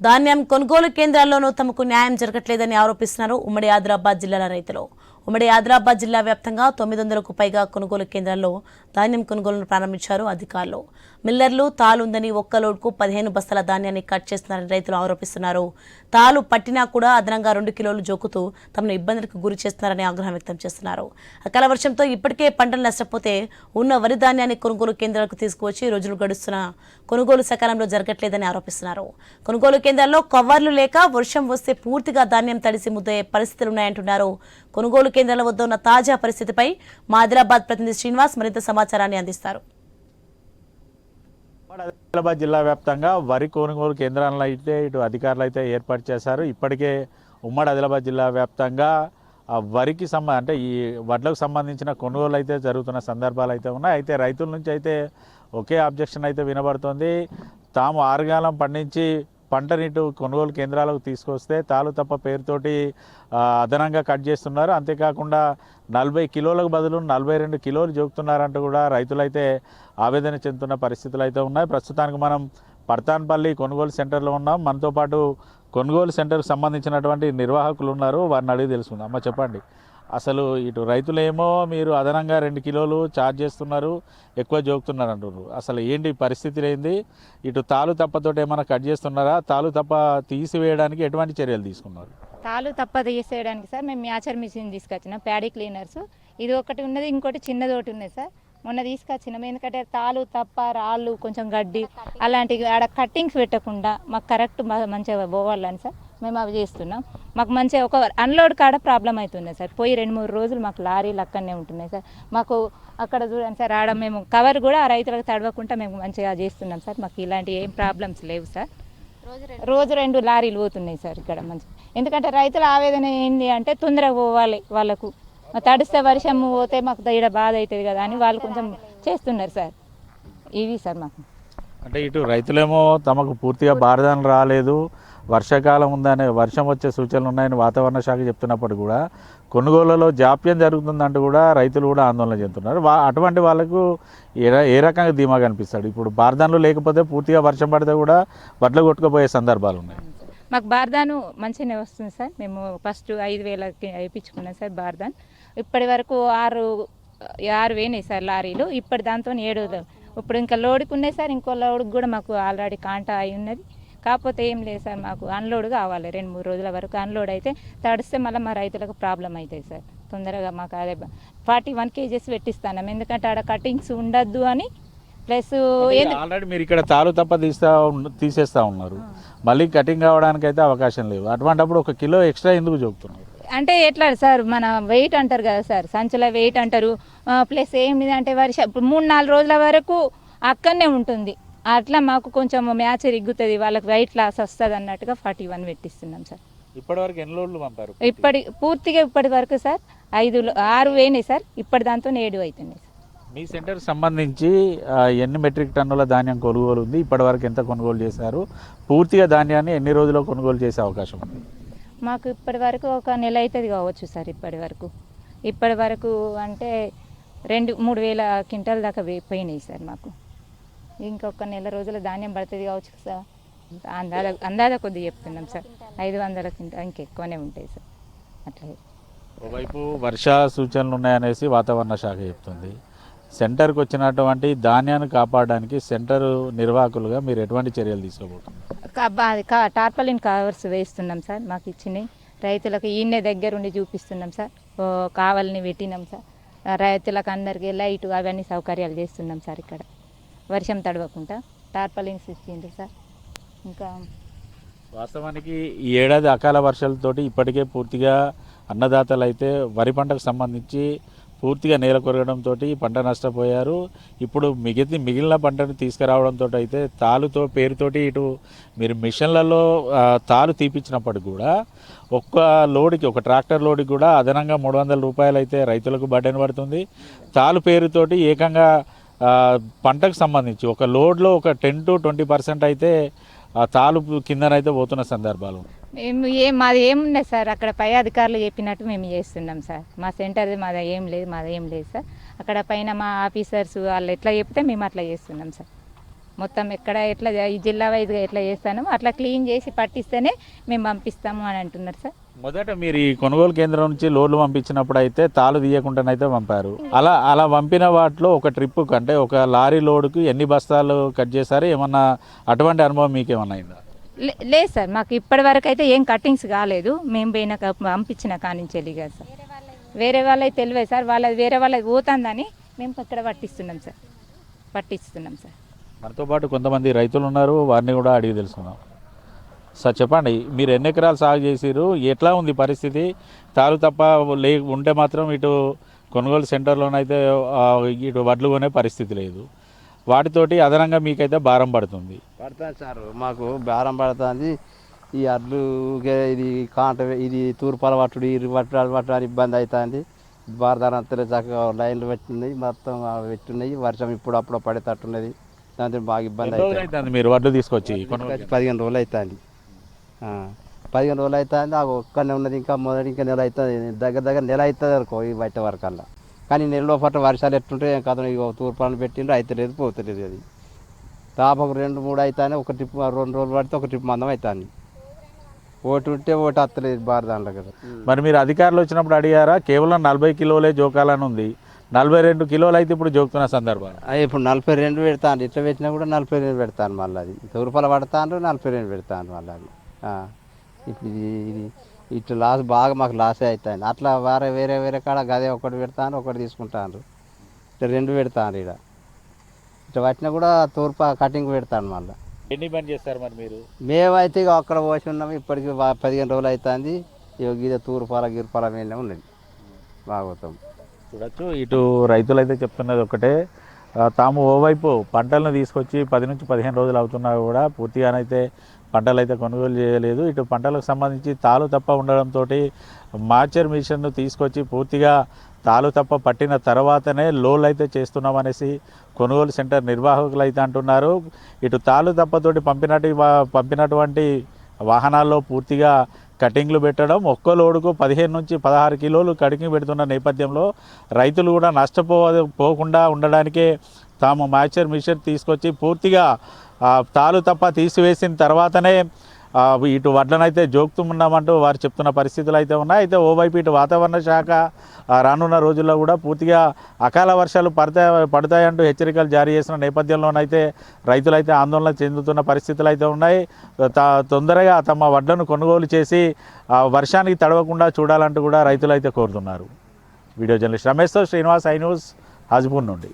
ధాన్యం కొనుగోలు కేంద్రాల్లోనూ తమకు న్యాయం జరగట్లేదని ఆరోపిస్తున్నారు ఉమ్మడి ఆదిలాబాద్ జిల్లాల రైతులు. ఉమ్మడి ఆదిలాబాద్ జిల్లా వ్యాప్తంగా 900కు పైగా కొనుగోలు కేంద్రాల్లో ధాన్యం కొనుగోలును ప్రారంభించారు అధికారులు. మిల్లర్లు తాలు ఉందని ఒక్క లోడ్కు 15 బస్తాల ధాన్యాన్ని కట్ చేస్తున్నారని రైతులు ఆరోపిస్తున్నారు. తాలు పట్టినా కూడా అదనంగా 2 కిలోలు జోకుతూ తమను ఇబ్బందులకు గురి చేస్తున్నారని ఆగ్రహం వ్యక్తం చేస్తున్నారు. అకాల వర్షంతో ఇప్పటికే పంటలు నష్టపోతే ఉన్న వరి ధాన్యాన్ని కొనుగోలు కేంద్రాలకు తీసుకువచ్చి రోజులు గడుస్తున్నా కొనుగోలు సకాలంలో జరగట్లేదని ఆరోపిస్తున్నారు. కొనుగోలు కేంద్రాల్లో కవర్లు లేక వర్షం వస్తే పూర్తిగా ధాన్యం తడిసి ముద్దయ్యే పరిస్థితులున్నాయంటున్నారు. కొనుగోలు కేంద్రాల వద్ద ఉన్న తాజా పరిస్థితిపై మా ఆదిలాబాద్ ప్రతినిధి శ్రీనివాస్ మరింత సమాచారాన్ని అందిస్తారు. ఆదిలాబాద్ జిల్లా వ్యాప్తంగా వరి కొనుగోలు కేంద్రాలను అయితే ఇటు అధికారులు అయితే ఏర్పాటు చేశారు. ఇప్పటికే ఉమ్మడి ఆదిలాబాద్ జిల్లా వ్యాప్తంగా వరికి అంటే ఈ వడ్లకు సంబంధించిన కొనుగోలు అయితే జరుగుతున్న సందర్భాలు అయితే ఉన్నాయి. అయితే రైతుల నుంచి అయితే ఒకే అబ్జెక్షన్ అయితే వినబడుతోంది. తాము ఆరుగాలం పండించి పంటనిటు కొనుగోలు కేంద్రాలకు తీసుకొస్తే తాలు తప్ప పేరుతోటి అదనంగా కట్ చేస్తున్నారు. అంతేకాకుండా 40 కిలోలకు బదులు 42 కిలోలు జోకుతున్నారంటూ కూడా రైతులైతే ఆవేదన చెందుతున్న పరిస్థితులు అయితే ఉన్నాయి. ప్రస్తుతానికి మనం పర్తాన్పల్లి కొనుగోలు సెంటర్లో ఉన్నాం. మనతో పాటు కొనుగోలు సెంటర్కి సంబంధించినటువంటి నిర్వాహకులు ఉన్నారు. వారిని అడిగి తెలుసుకుందాం. అమ్మ చెప్పండి, అసలు ఇటు రైతులేమో మీరు అదనంగా 2 కిలోలు ఛార్జ్ చేస్తున్నారు, ఎక్కువ జోకుతున్నారు అంటున్నారు. అసలు ఏంటి పరిస్థితి ఏంది? ఇటు తాలు తప్పతోటి ఏమైనా కట్ చేస్తున్నారా? తాలు తప్ప తీసివేయడానికి ఎటువంటి చర్యలు తీసుకున్నారు? తాలు తప్ప తీసేయడానికి సార్ మేము మ్యాచర్ మిషన్ తీసుకొచ్చినాం, ప్యాడీ క్లీనర్స్. ఇది ఒకటి ఉన్నది, ఇంకోటి చిన్నది ఒకటి ఉన్నది సార్. మొన్న తీసుకొచ్చినాం. ఎందుకంటే తాలు తప్ప రాళ్ళు కొంచెం గడ్డి అలాంటివి ఆడ కట్టింగ్స్ పెట్టకుండా మాకు కరెక్ట్ మంచిగా పోవాలని సార్ మేము అవి చేస్తున్నాం. మాకు మంచిగా ఒక అన్లోడ్ కాడ ప్రాబ్లం అవుతున్నాయి సార్. పోయి 2-3 రోజులు మాకు లారీలు అక్కడనే ఉంటున్నాయి సార్. మాకు అక్కడ చూడండి సార్, ఆడ మేము కవర్ కూడా రైతులకు తడవకుండా మేము మంచిగా చేస్తున్నాం సార్. మాకు ఇలాంటి ఏం ప్రాబ్లమ్స్ లేవు సార్. రోజు 2 లారీలు పోతున్నాయి సార్ ఇక్కడ మంచి. ఎందుకంటే రైతుల ఆవేదన ఏంటి అంటే తొందరగా పోవాలి, వాళ్ళకు తడిస్తే వర్షం పోతే మాకు ఇక్కడ బాధ అవుతుంది కదా అని వాళ్ళు కొంచెం చేస్తున్నారు సార్. ఇవి సార్ మాకు అంటే ఇటు రైతులేమో తమకు పూర్తిగా బారదాన రాలేదు, వర్షాకాలం ఉందని, వర్షం వచ్చే సూచనలు ఉన్నాయని వాతావరణ శాఖ చెప్తున్నప్పుడు కూడా కొనుగోలులో జాప్యం జరుగుతుందంటూ కూడా రైతులు కూడా ఆందోళన చెందుతున్నారు. అటువంటి వాళ్ళకు ఏ రకంగా ధీమా కనిపిస్తాడు? ఇప్పుడు బారదాన్లు లేకపోతే పూర్తిగా వర్షం పడితే కూడా వడ్లు కొట్టుకుపోయే సందర్భాలు ఉన్నాయి. మాకు బార్దాను మంచిగానే వస్తుంది సార్. మేము ఫస్ట్ 5,000కి వేయించుకున్నాం సార్ బార్దాన్. ఇప్పటి వరకు 6 వేయినాయి సార్ లారీలు. ఇప్పటి దాంతో 7. ఇప్పుడు ఇంకా లోడ్కి ఉన్నాయి సార్. ఇంకో లోడ్కి కూడా మాకు ఆల్రెడీ కాంటా అయి ఉన్నది. కాకపోతే ఏం లేదు సార్, మాకు అన్లోడ్ కావాలి. 2-3 రోజుల వరకు అన్లోడ్ అయితే తడిస్తే మళ్ళీ మా రైతులకు ప్రాబ్లం అవుతాయి సార్. తొందరగా మాకు అదే 41 kgs పెట్టిస్తాను. ఎందుకంటే ఆడ కటింగ్స్ ఉండద్దు అని. ప్లస్ ఆల్రెడీ మీరు ఇక్కడ తాలు తప్ప తీసేస్తా ఉన్నారు, మళ్ళీ కటింగ్ కావడానికి అయితే అవకాశం లేవు. అటువంటిప్పుడు 1 కిలో ఎక్స్ట్రా ఎందుకు చూపుతున్నారు? అంటే ఎట్లా సార్, మన వెయిట్ అంటారు కదా సార్, సంచుల వెయిట్ అంటారు. ప్లస్ ఏమిటి అంటే వర్షం 3-4 రోజుల వరకు అక్కడనే ఉంటుంది. అట్లా మాకు కొంచెం మ్యాచ్ ఇగ్గుతుంది, వాళ్ళకి వెయిట్ లాస్ వస్తుంది అన్నట్టుగా 41 పెట్టిస్తున్నాం సార్. ఇప్పటి వరకు ఎన్ని లోడ్లు పంపారు? పూర్తిగా ఇప్పటి వరకు సార్ 6 వేయినాయి సార్. ఇప్పటి దాంతో 7 అవుతున్నాయి సార్. మీ సెంటర్కి సంబంధించి ఎన్ని మెట్రిక్ టన్నుల ధాన్యం కొనుగోలు ఉంది? ఇప్పటి వరకు ఎంత కొనుగోలు చేశారు? పూర్తిగా ధాన్యాన్ని ఎన్ని రోజుల్లో కొనుగోలు చేసే అవకాశం ఉంది? మాకు ఇప్పటి వరకు 1 నెల అవుతుంది కావచ్చు సార్. ఇప్పటి వరకు అంటే 2-3 వేల క్వింటాల దాకా పోయినాయి సార్. మాకు ఇంకొక నెల రోజుల ధాన్యం పడుతుంది కావచ్చు సార్. అందాజ కొద్దిగా చెప్తున్నాం సార్. 500 క్వింటాల్ ఇంకెక్కువనే ఉంటాయి సార్. అట్లా ఓవైపు వర్ష సూచనలు ఉన్నాయనేసి వాతావరణ శాఖ చెప్తుంది. సెంటర్కి వచ్చినటువంటి ధాన్యాన్ని కాపాడడానికి సెంటర్ నిర్వాహకులుగా మీరు ఎటువంటి చర్యలు తీసుకోబోతున్నారు? టార్పాలిన్ కవర్స్ వేస్తున్నాం సార్. మాకు ఇచ్చినాయి రైతులకు ఈయనే దగ్గరుండి చూపిస్తున్నాం సార్. కావాలని పెట్టినాం సార్. రైతులకు అందరికీ లైట్ అవన్నీ సౌకర్యాలు చేస్తున్నాం సార్. ఇక్కడ వర్షం తడవకుండా టార్పాలిన్స్ ఇచ్చిండ్రు సార్. ఇంకా వాస్తవానికి ఈ ఏడాది అకాల వర్షాలతోటి ఇప్పటికే పూర్తిగా అన్నదాతలు అయితే వరి పంటకు సంబంధించి పూర్తిగా నేల కొరగడంతో పంట నష్టపోయారు. ఇప్పుడు మిగిలిన పంటను తీసుకురావడంతో అయితే తాలుతో పేరుతోటి ఇటు మీరు మిషన్లలో తాలు తీపించినప్పటికి కూడా ఒక్క లోడ్కి, ఒక ట్రాక్టర్ లోడ్కి కూడా అదనంగా 300 రూపాయలు అయితే రైతులకు బడ్డెన పడుతుంది. తాలు పేరుతోటి ఏకంగా పంటకు సంబంధించి ఒక లోడ్లో ఒక 10-20% అయితే తాలు కిందనైతే పోతున్న సందర్భాలు. మాది ఏమున్నాయి సార్, అక్కడ పై అధికారులు చెప్పినట్టు మేము చేస్తున్నాం సార్. మా సెంటర్ మాది ఏం లేదు సార్. అక్కడ పైన మా ఆఫీసర్స్ వాళ్ళు ఎట్లా చెప్తే మేము అట్లా చేస్తున్నాం సార్. మొత్తం ఎక్కడ ఎట్లా ఈ జిల్లా వైజ్గా ఎట్లా చేస్తానో అట్లా క్లీన్ చేసి పట్టిస్తేనే మేము పంపిస్తాము అని అంటున్నారు సార్. మొదట మీరు ఈ కొనుగోలు కేంద్రం నుంచి లోడ్లు పంపించినప్పుడు అయితే తాళు తీయకుండానైతే పంపారు. అలా పంపిన వాటిలో ఒక ట్రిప్కు అంటే ఒక లారీ లోడుకు ఎన్ని బస్తాలు కట్ చేశారు? ఏమన్నా అటువంటి అనుభవం మీకేమన్నా అయిందా? లేదు సార్, మాకు ఇప్పటి వరకు అయితే ఏం కట్టింగ్స్ కాలేదు. మేము పోయిన పంపించిన కానించి వెళ్ళి కాదు సార్. వేరే వాళ్ళకి తెలియదు సార్, వాళ్ళది వేరే వాళ్ళది పోతుందని మేము ఇక్కడ పట్టిస్తున్నాం సార్. మనతో పాటు కొంతమంది రైతులు ఉన్నారు, వారిని కూడా అడిగి తెలుసుకుందాం. సార్ చెప్పండి, మీరు ఎన్ని ఎకరాలు సాగు చేసిరు? ఎట్లా ఉంది పరిస్థితి? తాలు తప్ప ఉంటే మాత్రం ఇటు కొనుగోలు సెంటర్లోనైతే ఇటు వడ్లు కొనే పరిస్థితి లేదు. వాటితోటి అదనంగా మీకైతే భారం పడుతుంది. పడుతుంది సార్, మాకు భారం పడుతుంది. ఈ అడ్లు ఇది కాంట ఇది తూర్పాల పట్టుడు ఇరు పట్టడానికి ఇబ్బంది అవుతుంది. భారతానంతలో చక్కగా లైన్లు పెట్టినాయి, మొత్తం పెట్టున్నాయి. వర్షం ఇప్పుడు అప్పుడు పడేటట్టున్నది, దాంతో బాగా ఇబ్బంది అవుతుంది. మీరు వడ్లు తీసుకొచ్చి 15 రోజులు అవుతుంది. 15 రోజులు అవుతుంది. ఒక్కనే ఉన్నది, ఇంకా మొదటి ఇంకా నెల అవుతుంది. దగ్గర నెల అవుతుంది అనుకో ఈ బయట వరకల్లా. కానీ నెలలో పట్ల వర్షాలు ఎట్టుంటే కథ ఇక తూర్పాలను పెట్టిండ్రు, అవుతలేదు పోతలేదు. అది దాదాపు 2-3 అవుతాయి. ఒక ట్రిప్ 2 రోజులు పడితే ఒక ట్రిప్ మందం అవుతుంది. ఓటు ఉంటే ఓటు వస్తలేదు బార్ దాంట్లో కదా. మరి మీరు అధికారులు వచ్చినప్పుడు అడిగారా? కేవలం 40 కిలోలే జోకాలని ఉంది, 42 కిలోలు అయితే ఇప్పుడు జోకుతున్న సందర్భం. ఇప్పుడు 42 పెడతాను. ఇట్లా పెట్టినా కూడా 42 పెడతాను. మళ్ళీ అది తూర్పాల పడతాను, 42 పెడతాను మళ్ళీ అది. ఇప్పుడు ఇది ఇట్లా లాస్ బాగా మాకు లాసే అవుతాయి. అట్లా వేరే కాడ గదే ఒకటి పెడతాను, ఒకటి తీసుకుంటాను. ఇట్లా 2 పెడతాను. ఇట్లా పట్టినా కూడా తూర్పా కటింగ్ పెడతాను. మళ్ళీ ఎన్ని పని చేస్తారు మరి మీరు? మేమైతే ఇక అక్కడ పోసి ఉన్నాము. ఇప్పటికి 15 రోజులు అవుతుంది. ఇక గీద తూర్పాల గిరిపాల మీద ఉన్నది బాగోతాం. చూడొచ్చు, ఇటు రైతులు అయితే చెప్తున్నది ఒకటే, తాము ఓవైపు పంటలను తీసుకొచ్చి 10 నుంచి 15 రోజులు అవుతున్నా కూడా పూర్తిగానైతే పంటలు అయితే కొనుగోలు చేయలేదు. ఇటు పంటలకు సంబంధించి తాలు తప్ప ఉండడంతో మార్చర్ మిషన్ను తీసుకొచ్చి పూర్తిగా తాలు తప్ప పట్టిన తర్వాతనే లోలు అయితే చేస్తున్నామనేసి కొనుగోలు సెంటర్ నిర్వాహకులు అయితే అంటున్నారు. ఇటు తాలు తప్పతోటి పంపినటువంటి వాహనాల్లో పూర్తిగా కటింగ్లు పెట్టడం, ఒక్క లోడుకు 15 నుంచి 16 కిలోలు కటింగ్ పెడుతున్న నేపథ్యంలో రైతులు కూడా నష్టపోకుండా ఉండడానికే తాము మార్చర్ మిషన్ తీసుకొచ్చి పూర్తిగా తాలు తప్ప తీసివేసిన తర్వాతనే ఇటు వడ్లనైతే జోక్తున్నామంటూ వారు చెప్తున్న పరిస్థితులు అయితే ఉన్నాయి. అయితే ఓవైపు ఇటు వాతావరణ శాఖ రానున్న రోజుల్లో కూడా పూర్తిగా అకాల వర్షాలు పడతాయంటూ హెచ్చరికలు జారీ చేసిన నేపథ్యంలోనైతే రైతులైతే ఆందోళన చెందుతున్న పరిస్థితులు అయితే ఉన్నాయి. తొందరగా తమ వడ్లను కొనుగోలు చేసి వర్షానికి తడవకుండా చూడాలంటూ కూడా రైతులు అయితే కోరుతున్నారు. వీడియో జర్నలిస్ట్ రమేష్తో శ్రీనివాస్, ఐ న్యూస్, హాజీపూర్ నుండి.